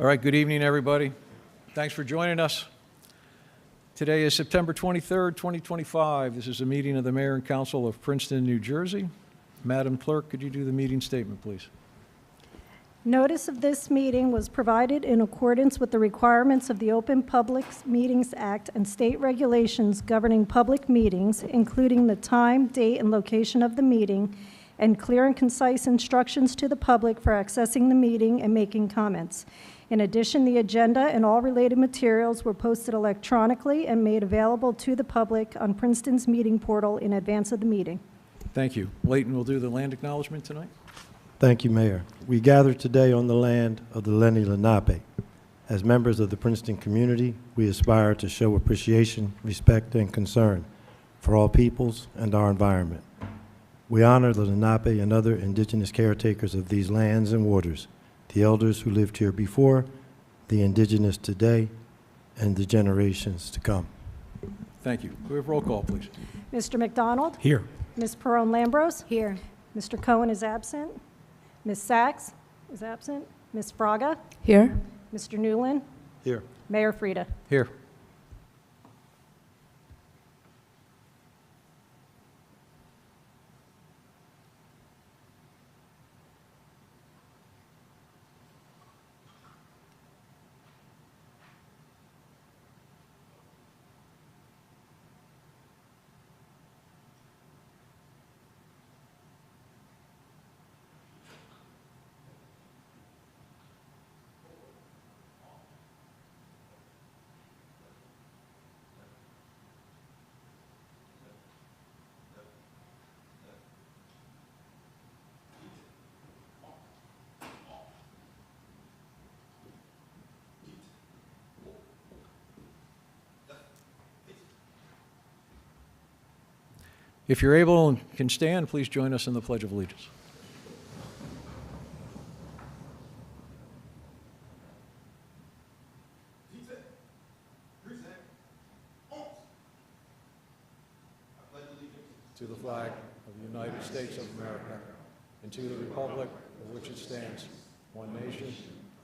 All right, good evening, everybody. Thanks for joining us. Today is September 23rd, 2025. This is a meeting of the Mayor and Council of Princeton, New Jersey. Madam Clerk, could you do the meeting statement, please? Notice of this meeting was provided in accordance with the requirements of the Open Public Meetings Act and state regulations governing public meetings, including the time, date, and location of the meeting, and clear and concise instructions to the public for accessing the meeting and making comments. In addition, the agenda and all related materials were posted electronically and made available to the public on Princeton's meeting portal in advance of the meeting. Thank you. Leighton will do the land acknowledgement tonight. Thank you, Mayor. We gather today on the land of the Lenni Lenape. As members of the Princeton community, we aspire to show appreciation, respect, and concern for all peoples and our environment. We honor the Lenape and other indigenous caretakers of these lands and waters, the elders who lived here before, the indigenous today, and the generations to come. Thank you. Can we have roll call, please? Mr. McDonald? Here. Ms. Perrone-Lambros? Here. Mr. Cohen is absent. Ms. Sachs is absent. Ms. Fraga? Here. Mr. Newland? Here. Mayor Frida? Here. If you're able and can stand, please join us in the Pledge of Allegiance. To the flag of the United States of America and to the republic for which it stands, one nation,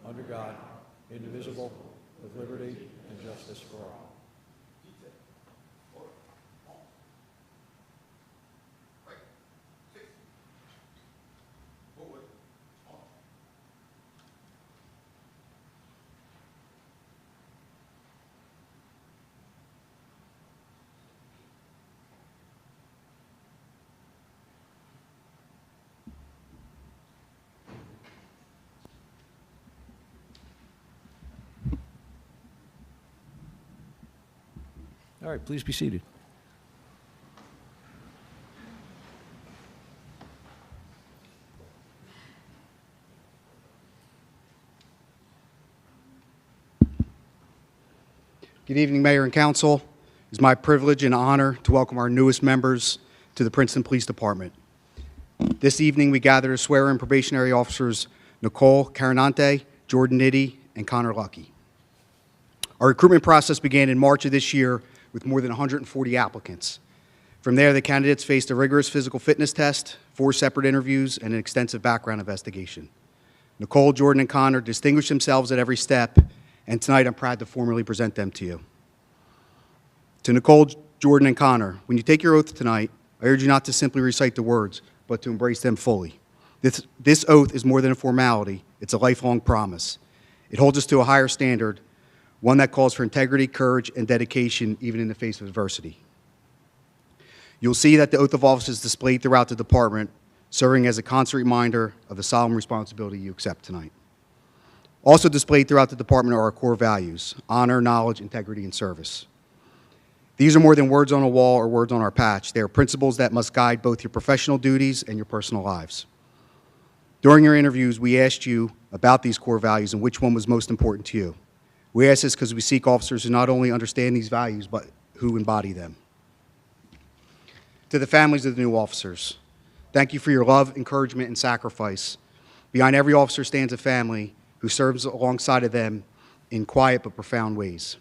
under God, indivisible, with liberty and justice for all. All right, please be seated. Good evening, Mayor and Council. It's my privilege and honor to welcome our newest members to the Princeton Police Department. This evening, we gather to swear in probationary officers Nicole Carinante, Jordan Nitty, and Connor Lucky. Our recruitment process began in March of this year with more than 140 applicants. From there, the candidates faced a rigorous physical fitness test, 4 separate interviews, and an extensive background investigation. Nicole, Jordan, and Connor distinguished themselves at every step, and tonight I'm proud to formally present them to you. To Nicole, Jordan, and Connor, when you take your oath tonight, I urge you not to simply recite the words, but to embrace them fully. This oath is more than a formality. It's a lifelong promise. It holds us to a higher standard, one that calls for integrity, courage, and dedication even in the face of adversity. You'll see that the oath of office is displayed throughout the department, serving as a constant reminder of the solemn responsibility you accept tonight. Also displayed throughout the department are our core values: honor, knowledge, integrity, and service. These are more than words on a wall or words on our patch. They are principles that must guide both your professional duties and your personal lives. During your interviews, we asked you about these core values and which one was most important to you. We ask this because we seek officers who not only understand these values, but who embody them. To the families of the new officers, thank you for your love, encouragement, and sacrifice. Behind every officer stands a family who serves alongside of them in quiet but profound ways.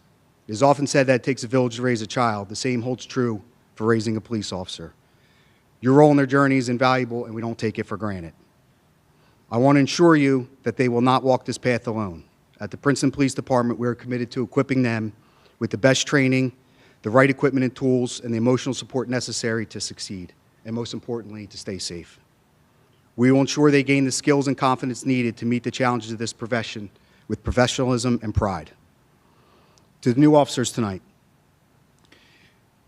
It is often said that it takes a village to raise a child. The same holds true for raising a police officer. Your role in their journey is invaluable, and we don't take it for granted. I want to ensure you that they will not walk this path alone. at the Princeton Police Department, we are committed to equipping them with the best training, the right equipment and tools, and the emotional support necessary to succeed, and most importantly, to stay safe. We will ensure they gain the skills and confidence needed to meet the challenges of this profession with professionalism and pride. To the new officers tonight,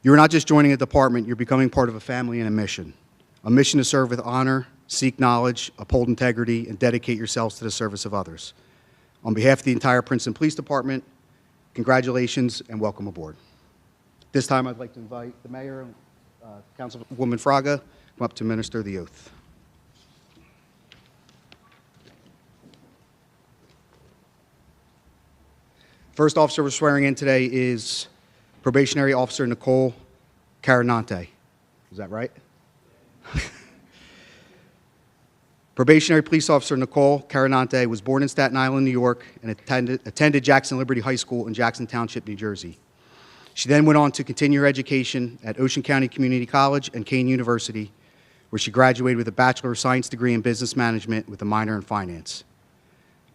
you're not just joining a department, you're becoming part of a family and a mission to serve with honor, seek knowledge, uphold integrity, and dedicate yourselves to the service of others. On behalf of the entire Princeton Police Department, congratulations and welcome aboard. This time I'd like to invite the Mayor, Councilwoman Fraga, come up to administer the oath. First officer we're swearing in today is Probationary Officer Nicole Carinante. Is that right? Probationary Police Officer Nicole Carinante was born in Staten Island, New York, and attended Jackson Liberty High School in Jackson Township, New Jersey. She then went on to continue her education at Ocean County Community College and Kean University, where she graduated with a Bachelor of Science degree in Business Management with a minor in Finance.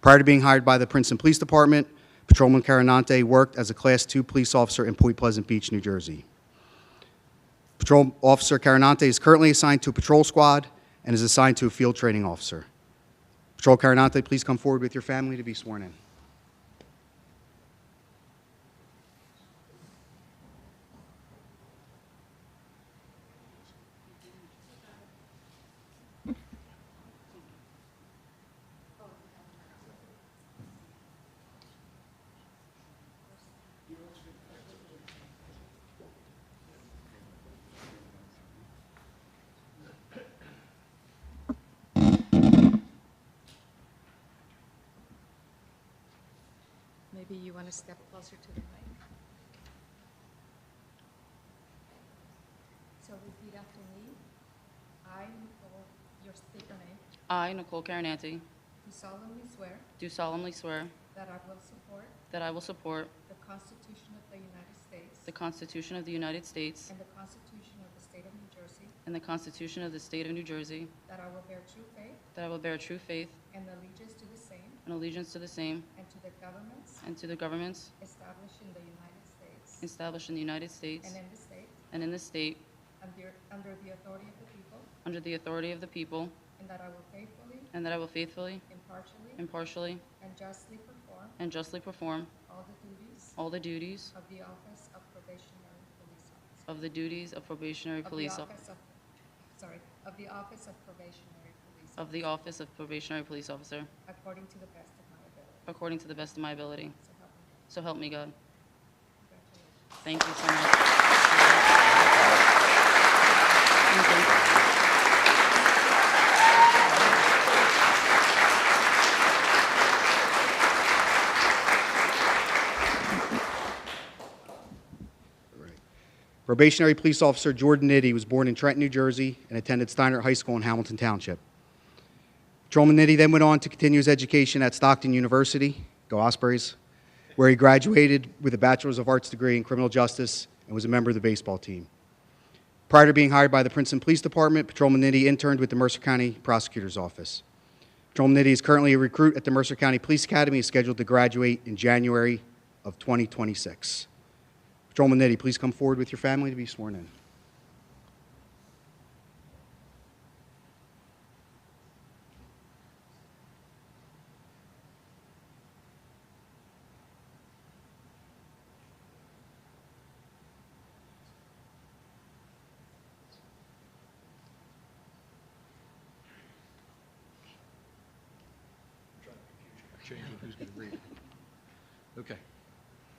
Prior to being hired by the Princeton Police Department, Patrolman Carinante worked as a Class II police officer in Point Pleasant Beach, New Jersey. Patrol Officer Carinante is currently assigned to a patrol squad and is assigned to a field training officer. Patrol Carinante, please come forward with your family to be sworn in. Maybe you want to step closer to the mic. So repeat after me. I, Nicole, your speaker name, I, Nicole Carinante, do solemnly swear that I will support the Constitution of the United States the Constitution of the United States and the Constitution of the State of New Jersey, and the Constitution of the State of New Jersey, that I will bear true faith that I will bear true faith and allegiance to the same and allegiance to the same and to the governments and to the governments established in the United States established in the United States and in the state and in the state under the authority of the people, under the authority of the people, and that I will faithfully, and that I will faithfully, impartially, impartially, and justly perform all all the duties of the office of probationary police officer. of the duties of probationary Of the police office of, of the office of probationary police of the office of probationary police officer according to the best of my ability. according to the best of my ability. So help me God. So help me God. Congratulations. Thank you so much. Thank you. All right. Probationary Police Officer Jordan Nitty was born in Trenton, New Jersey, and attended Steiner High School in Hamilton Township. Patrolman Nitty then went on to continue his education at Stockton University, go Ospreys, where he graduated with a Bachelor's of Arts degree in Criminal Justice and was a member of the baseball team. Prior to being hired by the Princeton Police Department, Patrolman Nitty interned with the Mercer County Prosecutor's Office. Patrolman Nitty is currently a recruit at the Mercer County Police Academy and is scheduled to graduate in January of 2026. Patrolman Nitty, please come forward with your family to be sworn in. Changing who's going to read it. Okay.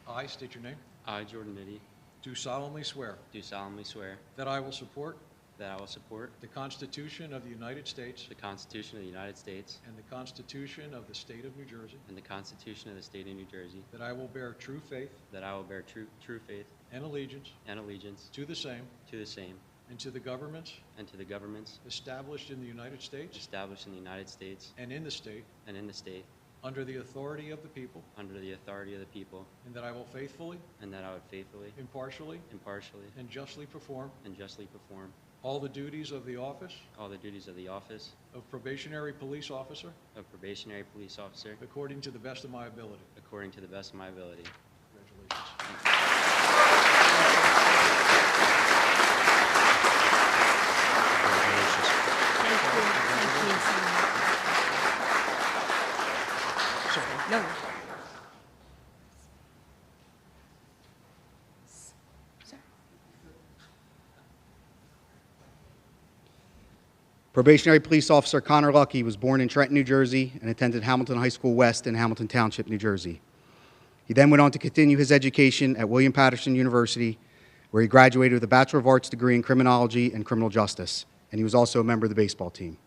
I state your name. I, Jordan Nitty, Do solemnly swear do solemnly swear that I will support that I will support the Constitution of the United States the Constitution of the United States and the Constitution of the State of New Jersey, and the Constitution of the State of New Jersey, that I will bear true faith that I will bear true faith and allegiance and allegiance to the same to the same and to the governments and to the governments established in the United States established in the United States and in the state and in the state under the authority of the people, under the authority of the people, and that I will faithfully, and that I would faithfully, impartially, impartially, and justly perform and justly perform all the duties of the office all the duties of the office of probationary police officer of probationary police officer according to the best of my ability. according to the best of my ability. Congratulations. No. Probationary Police Officer Connor Lucky was born in Trenton, New Jersey, and attended Hamilton High School West in Hamilton Township, New Jersey. He then went on to continue his education at William Patterson University, where he graduated with a Bachelor of Arts degree in Criminology and Criminal Justice, and he was also a member of the baseball team.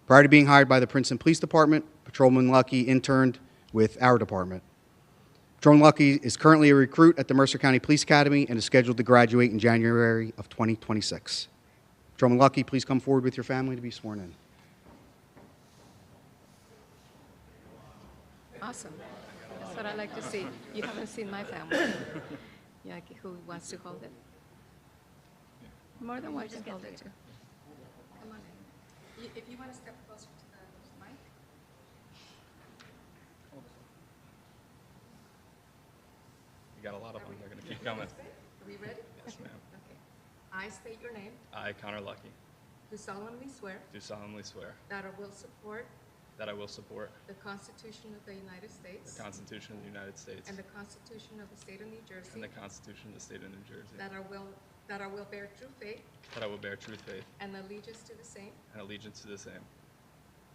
Prior to being hired by the Princeton Police Department, Patrolman Lucky interned with our department. Patrolman Lucky is currently a recruit at the Mercer County Police Academy and is scheduled to graduate in January of 2026. Patrolman Lucky, please come forward with your family to be sworn in. Awesome. That's what I like to see. You haven't seen my family. Yeah, who wants to hold it? More than one can hold it too. Come on in. If you want to step closer to the mic. You got a lot of them. They're going to keep coming. Are we ready? Yes, ma'am. Okay. I state your name. I, Connor Lucky, Do solemnly swear do solemnly swear that I will support that I will support the Constitution of the United States the Constitution of the United States and the Constitution of the State of New Jersey. and the Constitution of the State of New Jersey, That I will bear true faith that I will bear true faith and allegiance to the same and allegiance to the same,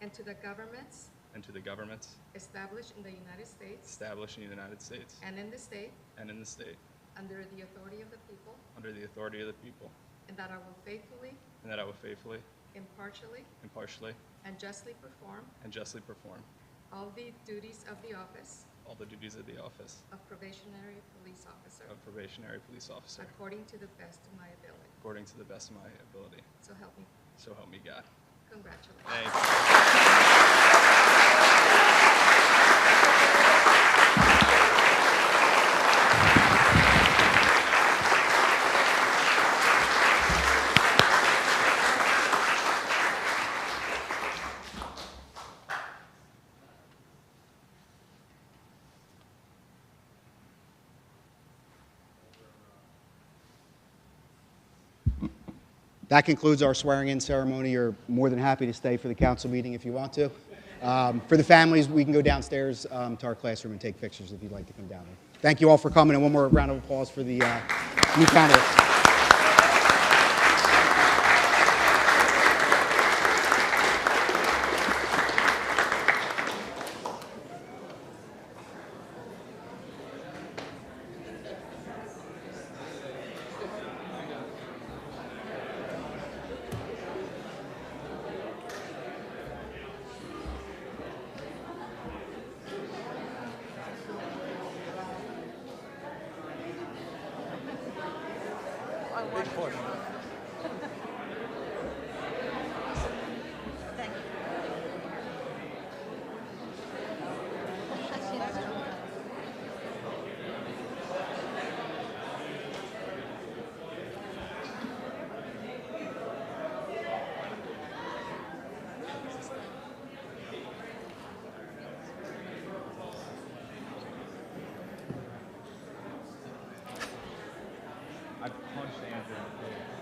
and to the governments and to the governments established in the United States established in the United States and in the state and in the state, under the authority of the people, under the authority of the people, and that I will faithfully, and that I will faithfully, impartially, impartially, and justly perform and justly perform all the duties of the office all the duties of the office of probationary police officer of probationary police officer according to the best of my ability. according to the best of my ability. So help me. So help me God. Congratulations. Thank you. That concludes our swearing-in ceremony. You're more than happy to stay for the council meeting if you want to. For the families, we can go downstairs to our classroom and take pictures if you'd like to come down there. Thank you all for coming, and one more round of applause for the new candidates. Big push. I punched Andrew.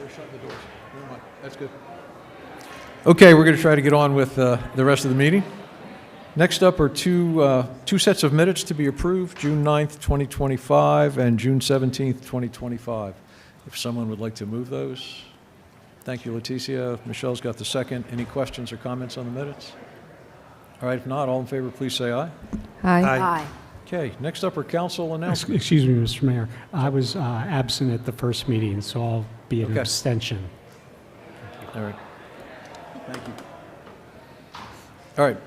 They're shutting the doors. Never mind. That's good. Okay, we're going to try to get on with the rest of the meeting. Next up are two sets of minutes to be approved, June 9th, 2025, and June 17th, 2025. If someone would like to move those. Thank you, Leticia. Michelle's got the second. Any questions or comments on the minutes? All right, if not, all in favor, please say aye. Aye. Okay, next up are council announcements. Excuse me, Mr. Mayor. I was absent at the first meeting, so I'll be an Okay. abstention. All right. Thank you. All right.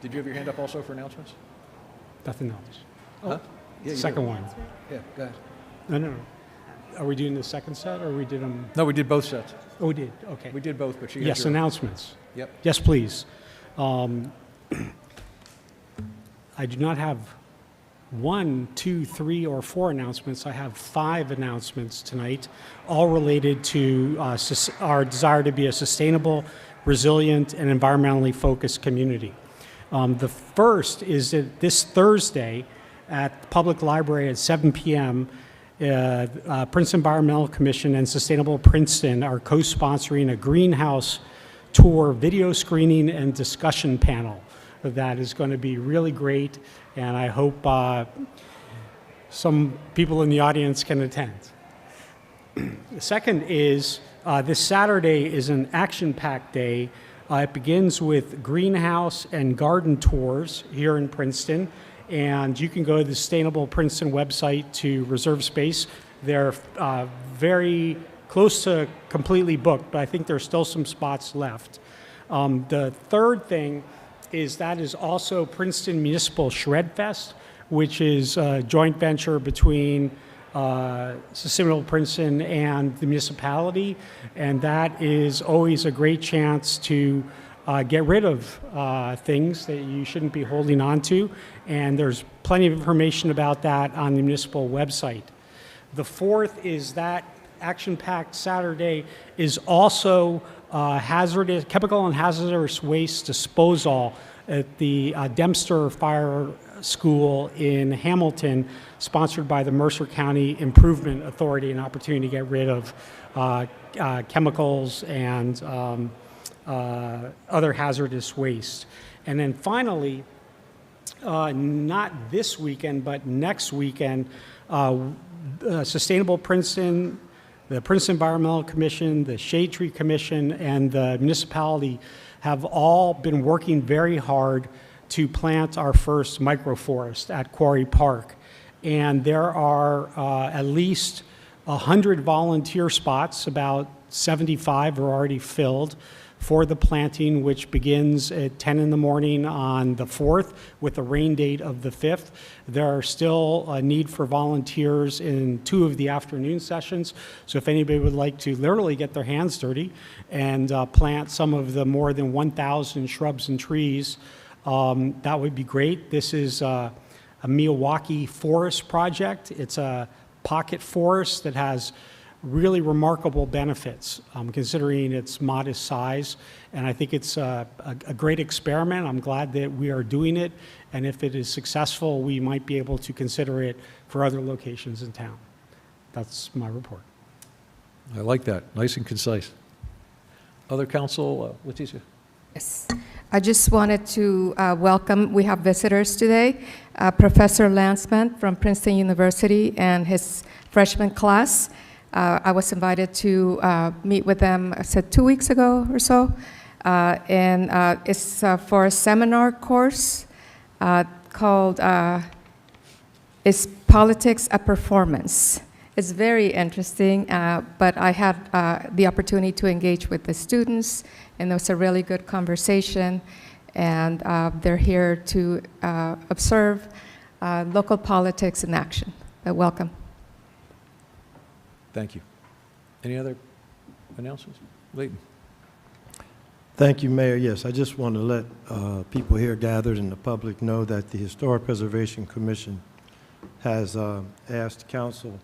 Did you have your hand up also for announcements? Nothing else. Huh? Yeah, you Second did. one. Yeah, go ahead. No. Are we doing the second set, or we did them? No, we did both sets. Oh, we did. Okay. We did both, but she has Yes, your... announcements. Yep. Yes, please. I do not have 1, 2, 3, or 4 announcements. I have 5 announcements tonight, all related to our desire to be a sustainable, resilient, and environmentally focused community. The first is that this Thursday at the Public Library at 7 p.m., Princeton Environmental Commission and Sustainable Princeton are co-sponsoring a greenhouse tour, video screening, and discussion panel. That is going to be really great, and I hope some people in the audience can attend. The second is this Saturday is an action-packed day. It begins with greenhouse and garden tours here in Princeton, and you can go to the Sustainable Princeton website to reserve space. They're very close to completely booked, but I think there's still some spots left. The third thing is that is also Princeton Municipal Shred Fest, which is a joint venture between Sustainable Princeton and the municipality, and that is always a great chance to get rid of things that you shouldn't be holding on to, and there's plenty of information about that on the municipal website. The fourth is that action-packed Saturday is also chemical and hazardous waste disposal at the Dempster Fire School in Hamilton, sponsored by the Mercer County Improvement Authority, an opportunity to get rid of chemicals and other hazardous waste. And then finally, not this weekend, but next weekend, Sustainable Princeton, the Princeton Environmental Commission, the Shade Tree Commission, and the municipality have all been working very hard to plant our first microforest at Quarry Park. And there are at least 100 volunteer spots, about 75 are already filled, for the planting, which begins at 10 in the morning on the 4th with a rain date of the 5th. There are still a need for volunteers in 2 of the afternoon sessions. So if anybody would like to literally get their hands dirty and plant some of the more than 1,000 shrubs and trees, that would be great. This is a Milwaukee forest project. It's a pocket forest that has really remarkable benefits considering its modest size, and I think it's a great experiment. I'm glad that we are doing it, and if it is successful, we might be able to consider it for other locations in town. That's my report. I like that. Nice and concise. Other council, Leticia? Yes. I just wanted to welcome, we have visitors today, Professor Lansman from Princeton University and his freshman class. I was invited to meet with them, I said 2 weeks ago or so, and it's for a seminar course called Is Politics a Performance? It's very interesting, but I had the opportunity to engage with the students, and it was a really good conversation, and they're here to observe local politics in action. But welcome. Thank you. Any other announcements? Leighton? Thank you, Mayor. Yes, I just want to let people here gathered in the public know that the Historic Preservation Commission has asked council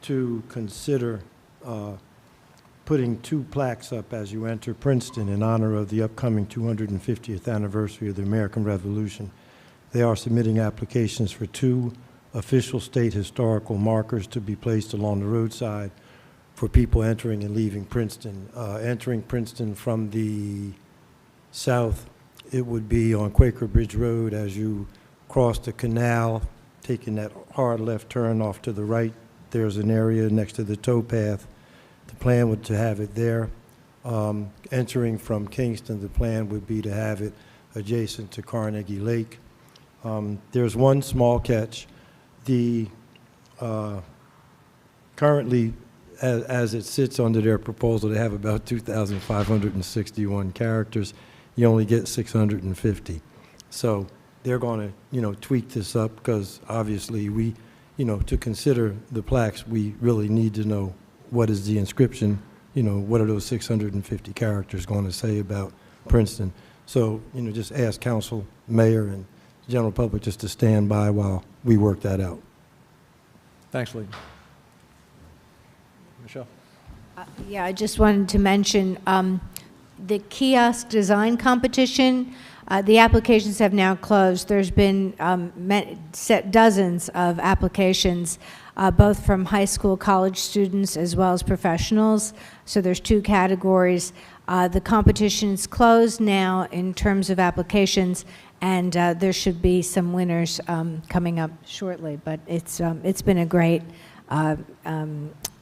to consider putting 2 plaques up as you enter Princeton in honor of the upcoming 250th anniversary of the American Revolution. They are submitting applications for 2 official state historical markers to be placed along the roadside for people entering and leaving Princeton. Entering Princeton from the south, it would be on Quaker Bridge Road as you cross the canal, taking that hard left turn off to the right. There's an area next to the towpath. The plan would to have it there. Entering from Kingston, the plan would be to have it adjacent to Carnegie Lake. There's one small catch. The currently, as it sits under their proposal, they have about 2,561 characters. You only get 650. So they're going to, tweak this up because obviously we, to consider the plaques, we really need to know what is the inscription, what are those 650 characters going to say about Princeton. So, just ask council, mayor, and general public just to stand by while we work that out. Thanks, Lee. Michelle? Yeah, I just wanted to mention the kiosk design competition. The applications have now closed. There's been dozens of applications, both from high school, college students, as well as professionals. So there's two categories. The competition's closed now in terms of applications, and there should be some winners coming up shortly. But it's been a great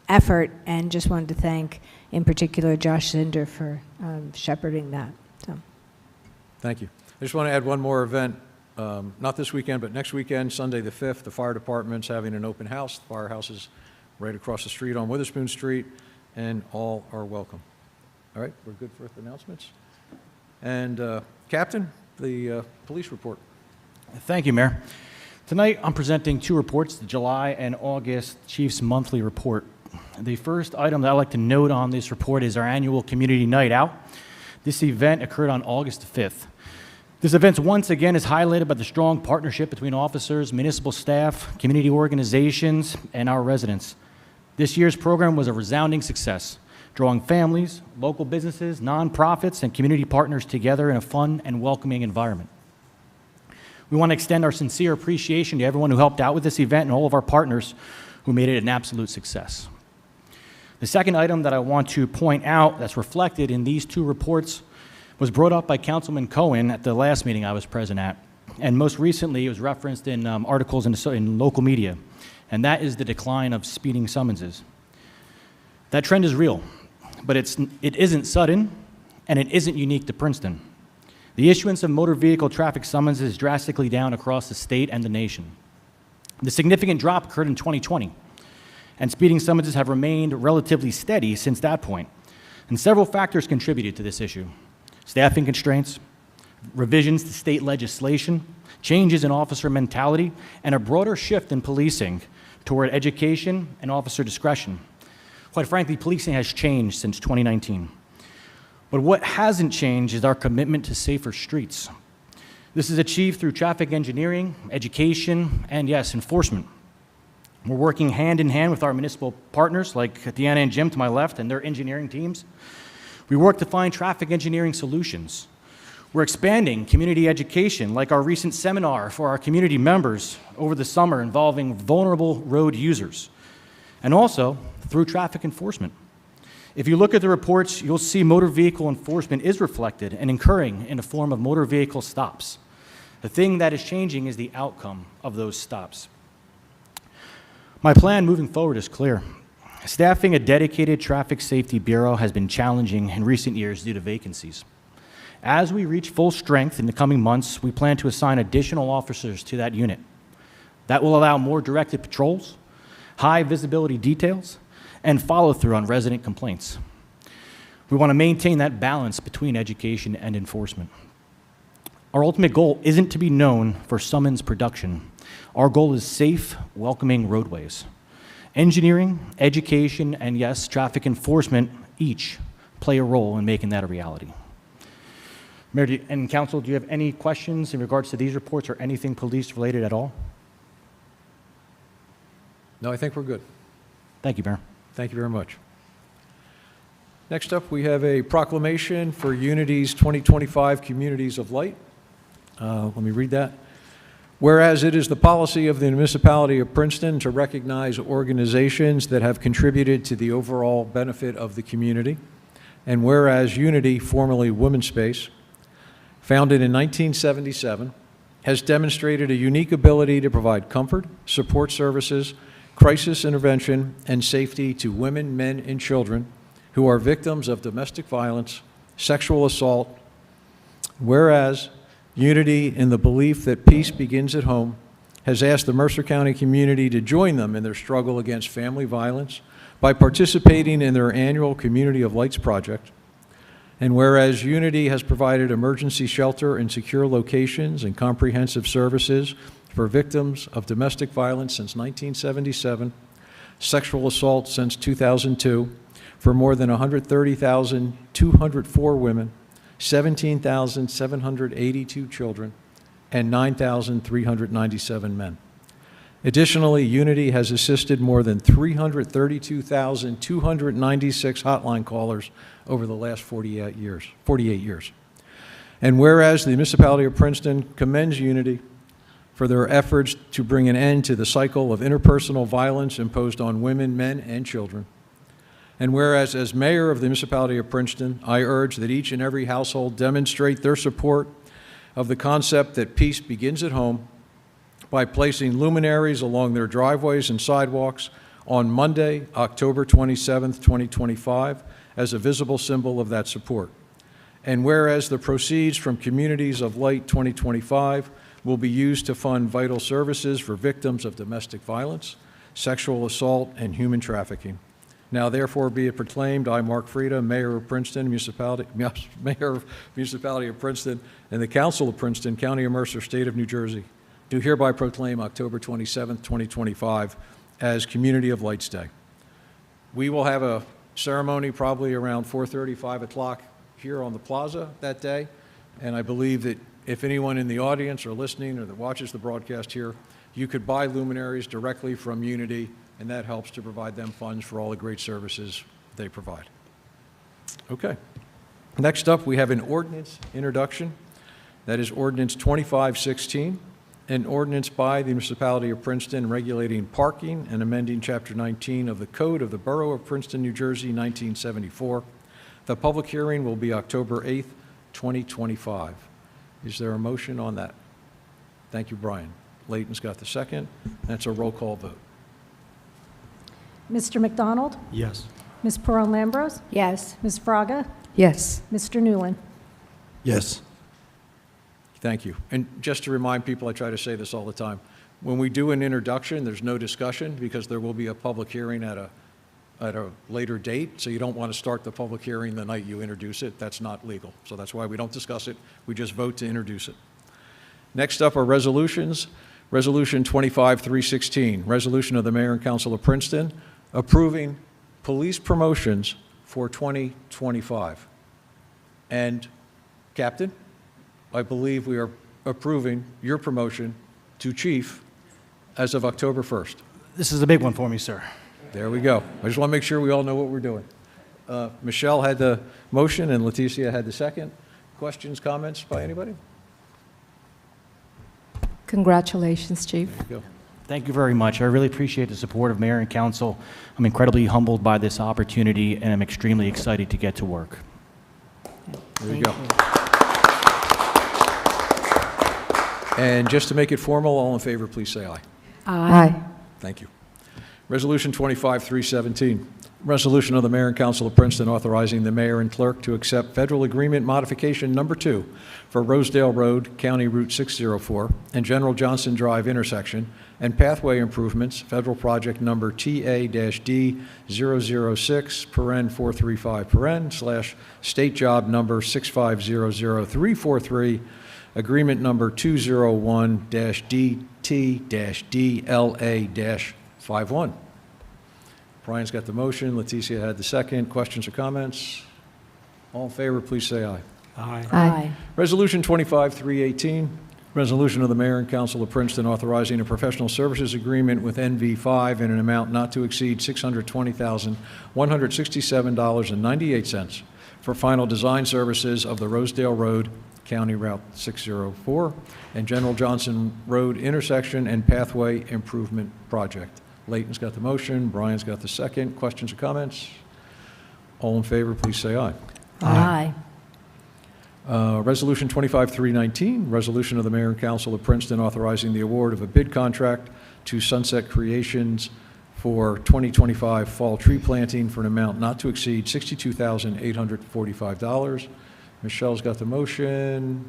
effort, and just wanted to thank, in particular, Josh Zinder for shepherding that. So. Thank you. I just want to add one more event, not this weekend, but next weekend, Sunday the 5th, the fire department's having an open house. The firehouse is right across the street on Witherspoon Street, and all are welcome. All right, we're good for announcements. And Captain, the police report. Thank you, Mayor. Tonight, I'm presenting two reports, the July and August Chiefs Monthly Report. The first item that I'd like to note on this report is our annual Community Night Out. This event occurred on August 5th. This event once again is highlighted by the strong partnership between officers, municipal staff, community organizations, and our residents. This year's program was a resounding success, drawing families, local businesses, nonprofits, and community partners together in a fun and welcoming environment. We want to extend our sincere appreciation to everyone who helped out with this event and all of our partners who made it an absolute success. The second item that I want to point out that's reflected in these two reports was brought up by Councilman Cohen at the last meeting I was present at. And most recently, it was referenced in articles in local media. And that is the decline of speeding summonses. That trend is real, but it isn't sudden, and it isn't unique to Princeton. The issuance of motor vehicle traffic summonses is drastically down across the state and the nation. The significant drop occurred in 2020, and speeding summonses have remained relatively steady since that point. And several factors contributed to this issue. Staffing constraints, revisions to state legislation, changes in officer mentality, and a broader shift in policing toward education and officer discretion. Quite frankly, policing has changed since 2019. But what hasn't changed is our commitment to safer streets. This is achieved through traffic engineering, education, and yes, enforcement. We're working hand in hand with our municipal partners like Deanna and Jim to my left and their engineering teams. We work to find traffic engineering solutions. We're expanding community education, like our recent seminar for our community members over the summer involving vulnerable road users, and also through traffic enforcement. If you look at the reports, you'll see motor vehicle enforcement is reflected and incurring in the form of motor vehicle stops. The thing that is changing is the outcome of those stops. My plan moving forward is clear. Staffing a dedicated traffic safety bureau has been challenging in recent years due to vacancies. As we reach full strength in the coming months, we plan to assign additional officers to that unit. That will allow more directed patrols, high visibility details, and follow through on resident complaints. We want to maintain that balance between education and enforcement. Our ultimate goal isn't to be known for summons production. Our goal is safe, welcoming roadways. Engineering, education, and yes, traffic enforcement each play a role in making that a reality. Mayor and Council, do you have any questions in regards to these reports or anything police related at all? No, I think we're good. Thank you, Mayor. Thank you very much. Next up, we have a proclamation for Unity's 2025 Communities of Light. Let me read that. Whereas it is the policy of the Municipality of Princeton to recognize organizations that have contributed to the overall benefit of the community, and whereas Unity, formerly Women's Space, founded in 1977, has demonstrated a unique ability to provide comfort, support services, crisis intervention, and safety to women, men, and children who are victims of domestic violence, sexual assault. Whereas Unity, in the belief that peace begins at home, has asked the Mercer County community to join them in their struggle against family violence by participating in their annual Community of Lights project. And whereas Unity has provided emergency shelter in secure locations and comprehensive services for victims of domestic violence since 1977, sexual assault since 2002, for more than 130,204 women, 17,782 children, and 9,397 men. Additionally, Unity has assisted more than 332,296 hotline callers over the last 48 years. And whereas the Municipality of Princeton commends Unity for their efforts to bring an end to the cycle of interpersonal violence imposed on women, men, and children. And whereas, as mayor of the Municipality of Princeton, I urge that each and every household demonstrate their support of the concept that peace begins at home by placing luminaries along their driveways and sidewalks on Monday, October 27th, 2025, as a visible symbol of that support. And whereas the proceeds from Communities of Light 2025 will be used to fund vital services for victims of domestic violence, sexual assault, and human trafficking. Now therefore be it proclaimed, I, Mark Frieda, Mayor of Princeton, Mayor of Municipality of Princeton, and the Council of Princeton, County of Mercer, State of New Jersey, do hereby proclaim October 27th, 2025 as Community of Lights Day. We will have a ceremony probably around 4:30, 5 o'clock here on the plaza that day, and I believe that if anyone in the audience or listening or that watches the broadcast here, you could buy luminaries directly from Unity, and that helps to provide them funds for all the great services they provide. Okay. Next up, we have an ordinance introduction. That is Ordinance 2516, an ordinance by the Municipality of Princeton regulating parking and amending Chapter 19 of the Code of the Borough of Princeton, New Jersey, 1974. The public hearing will be October 8th, 2025. Is there a motion on that? Thank you, Brian. Layton's got the second. That's a roll call vote. Mr. McDonald? Yes. Ms. Peron-Lambros? Yes. Ms. Fraga? Yes. Mr. Newland? Yes. Thank you. And just to remind people, I try to say this all the time, when we do an introduction, there's no discussion because there will be a public hearing at a later date, so you don't want to start the public hearing the night you introduce it. That's not legal. So that's why we don't discuss it. We just vote to introduce it. Next up are resolutions. Resolution 25316, resolution of the Mayor and Council of Princeton approving police promotions for 2025. And Captain, I believe we are approving your promotion to chief as of October 1st. This is a big one for me, sir. There we go. I just want to make sure we all know what we're doing. Michelle had the motion and Leticia had the second. Questions, comments by anybody? Congratulations, Chief. There you go. Thank you very much. I really appreciate the support of Mayor and Council. I'm incredibly humbled by this opportunity, and I'm extremely excited to get to work. There you go. And just to make it formal, all in favor, please say aye. Aye. Thank you. Resolution 25317, resolution of the Mayor and Council of Princeton authorizing the mayor and clerk to accept federal agreement modification number 2 for Rosedale Road, County Route 604, and General Johnson Drive intersection, and pathway improvements, federal project number TA-D006, /state job number 6500343, agreement number 201-DT-DLA-51. Brian's got the motion. Leticia had the second. Questions or comments? All in favor, please say aye. Aye. Aye. Resolution 25318, resolution of the Mayor and Council of Princeton authorizing a professional services agreement with NV5 in an amount not to exceed $620,167.98 for final design services of the Rosedale Road, County Route 604, and General Johnson Road intersection and pathway improvement project. Layton's got the motion, Brian's got the second. Questions or comments? All in favor, please say aye. Aye. Resolution 25-319, resolution of the Mayor and Council of Princeton authorizing the award of a bid contract to Sunset Creations for 2025 fall tree planting for an amount not to exceed $62,845. Michelle's got the motion.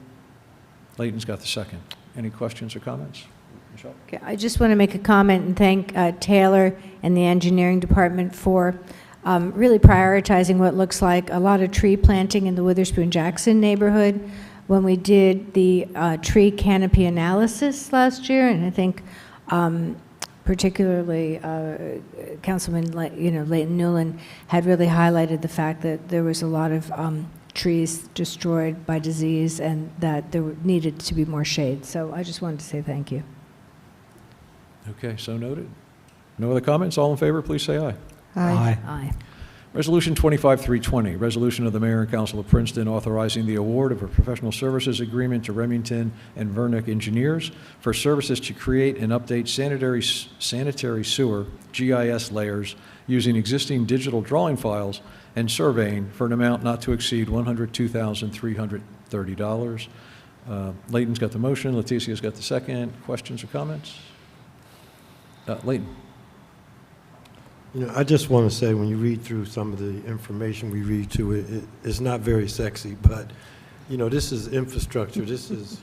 Layton's got the second. Any questions or comments? Michelle? Okay, I just want to make a comment and thank Taylor and the engineering department for really prioritizing what looks like a lot of tree planting in the Witherspoon-Jackson neighborhood when we did the tree canopy analysis last year, and I think particularly Councilman Layton Newland had really highlighted the fact that there was a lot of trees destroyed by disease and that there needed to be more shade. So I just wanted to say thank you. Okay, so noted. No other comments? All in favor, please say aye. Aye. Aye. Resolution 25-320, resolution of the Mayor and Council of Princeton authorizing the award of a professional services agreement to Remington and Vernick Engineers for services to create and update sanitary sewer GIS layers using existing digital drawing files and surveying for an amount not to exceed $102,330. Layton's got the motion, Leticia's got the second. Questions or comments? Layton. I just want to say, when you read through some of the information we read to, it's not very sexy, but, this is infrastructure. This is,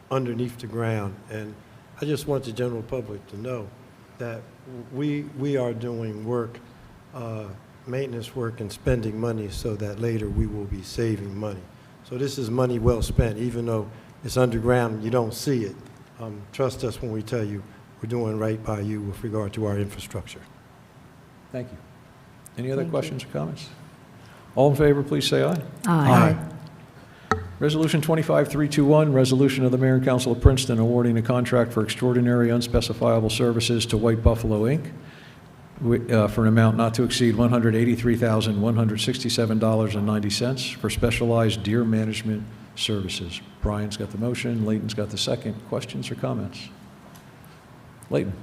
underneath the ground. And I just want the general public to know that we are doing work, maintenance work and spending money so that later we will be saving money. So this is money well spent, even though it's underground and you don't see it. Trust us when we tell you we're doing right by you with regard to our infrastructure. Thank you. Any other questions or comments? All in favor, please say aye. Aye. Resolution 25-321, resolution of the Mayor and Council of Princeton awarding a contract for extraordinary unspecifiable services to White Buffalo, Inc. For an amount not to exceed $183,167.90 for specialized deer management services. Brian's got the motion, Layton's got the second. Questions or comments? Layton.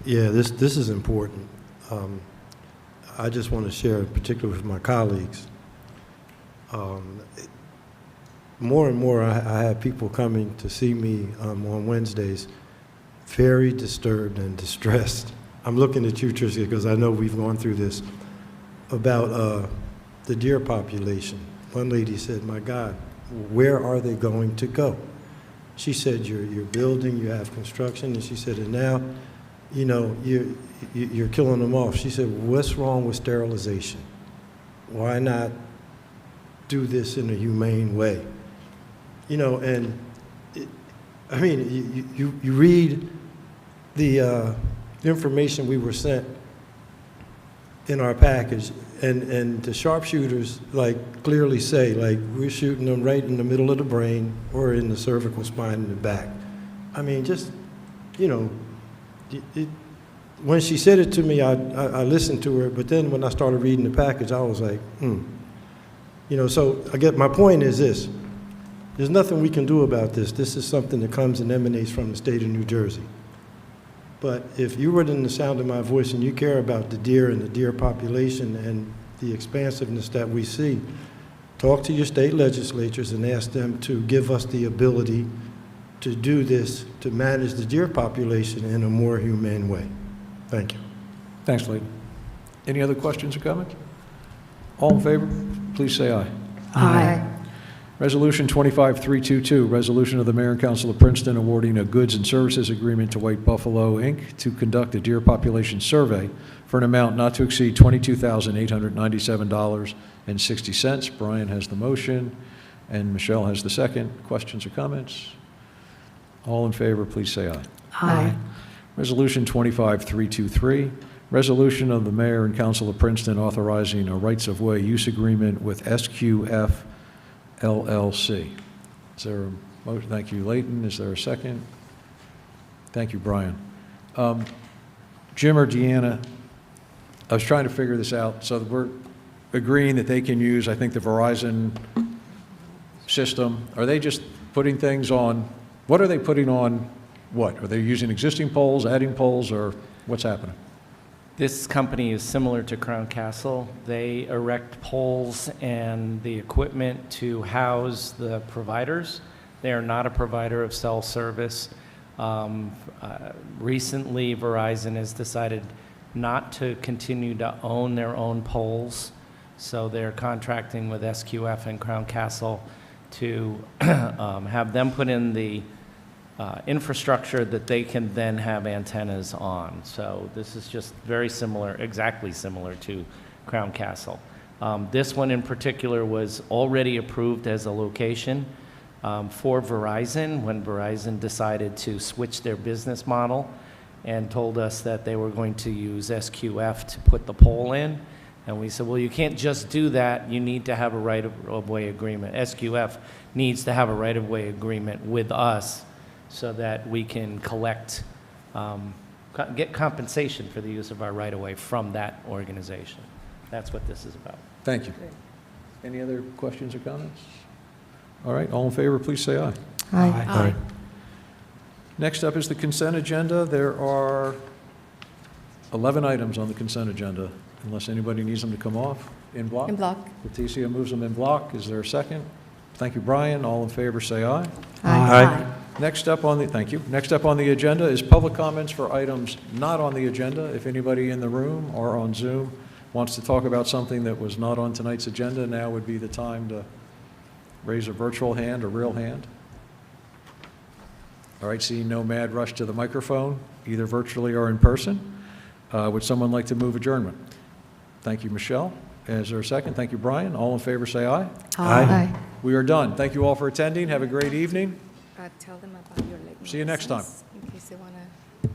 Yeah, this is important. I just want to share, particularly with my colleagues. More and more, I have people coming to see me on Wednesdays, very disturbed and distressed. I'm looking at you, Tricia, because I know we've gone through this, about the deer population. One lady said, "My God, where are they going to go?" She said, you're building, you have construction, and she said, and now, you're killing them off. She said, what's wrong with sterilization? Why not do this in a humane way? And you read the information we were sent in our package, and the sharpshooters clearly say we're shooting them right in the middle of the brain or in the cervical spine in the back. When she said it to me, I listened to her, but then when I started reading the package, I was like, So I guess my point is this: there's nothing we can do about this. This is something that comes and emanates from the state of New Jersey. But if you were in the sound of my voice and you care about the deer and the deer population and the expansiveness that we see, talk to your state legislatures and ask them to give us the ability to do this, to manage the deer population in a more humane way. Thank you. Thanks, Layton. Any other questions or comments? All in favor, please say aye. Aye. Resolution 25-322, resolution of the Mayor and Council of Princeton awarding a goods and services agreement to White Buffalo, Inc. to conduct a deer population survey for an amount not to exceed $22,897.60. Brian has the motion, and Michelle has the second. Questions or comments? All in favor, please say aye. Aye. Resolution 25-323, resolution of the Mayor and Council of Princeton authorizing a rights-of-way use agreement with SQF LLC. Is there a motion? Thank you, Layton. Is there a second? Thank you, Brian. Jim or Deanna, I was trying to figure this out. So we're agreeing that they can use, I think, the Verizon system, are they just putting things on, what are they putting on what? Are they using existing poles, adding poles, or what's happening? This company is similar to Crown Castle. They erect poles and the equipment to house the providers. They are not a provider of cell service. Recently, Verizon has decided not to continue to own their own poles, so they're contracting with SQF and Crown Castle to have them put in the infrastructure that they can then have antennas on. So this is just very similar, exactly similar to Crown Castle. This one in particular was already approved as a location for Verizon when Verizon decided to switch their business model and told us that they were going to use SQF to put the pole in. And we said, well, you can't just do that. You need to have a right-of-way agreement. SQF needs to have a right-of-way agreement with us so that we can collect, get compensation for the use of our right-of-way from that organization. That's what this is about. Thank you. Any other questions or comments? All right, all in favor, please say aye. Aye. Next up is the consent agenda. There are 11 items on the consent agenda, unless anybody needs them to come off. In block? In block. Leticia moves them in block. Is there a second? Thank you, Brian. All in favor, say aye. Aye. Next up on the, thank you. Next up on the agenda is public comments for items not on the agenda. If anybody in the room or on Zoom wants to talk about something that was not on tonight's agenda, now would be the time to raise a virtual hand or real hand. All right, seeing no mad rush to the microphone, either virtually or in person. Would someone like to move adjournment? Thank you, Michelle. Is there a second? Thank you, Brian. All in favor, say aye. Aye. We are done. Thank you all for attending. Have a great evening. Tell them about your late See you next time. in case they want to